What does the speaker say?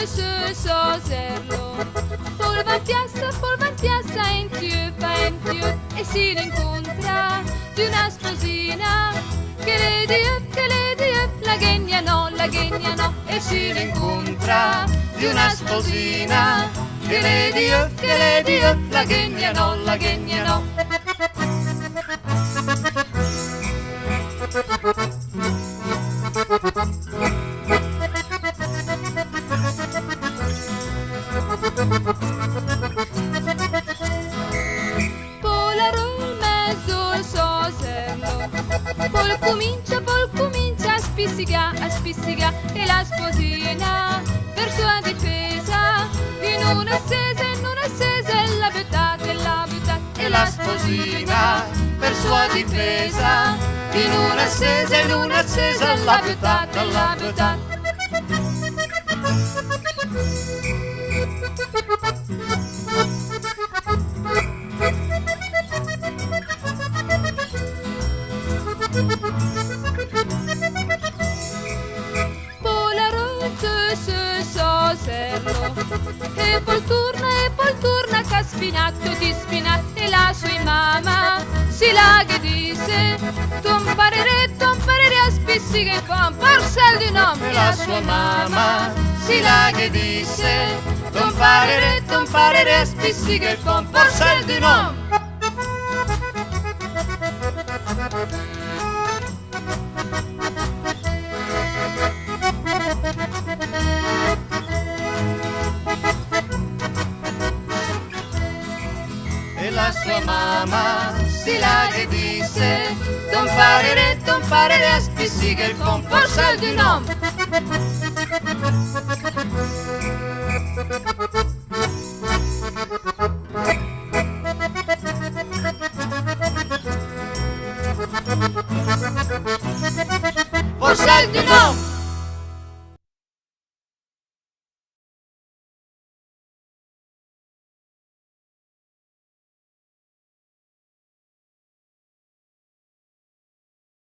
ce Serlo. Paul va in piazza, in Dieu, e si rincontra di una sposina che le die, la ghegna no, e si rincontra di una sposina che le die, la ghegna no. Polaroid mezzo il Serlo. Pol comincia a spizzica e la sposina per sua difesa in una accesa la buttata e la sposina per sua difesa in una accesa la buttata. Polaroid ce Serlo. E poi torna che ha spinato di spinat e la sua mamma si la che disse ton parere a spizzica e fa un parcel di nome. E la sua mamma si la che disse ton parere a spizzica e fa un parcel di nome. E la sua mamma si la che disse ton parere a spizzica e fa un parcel di nome.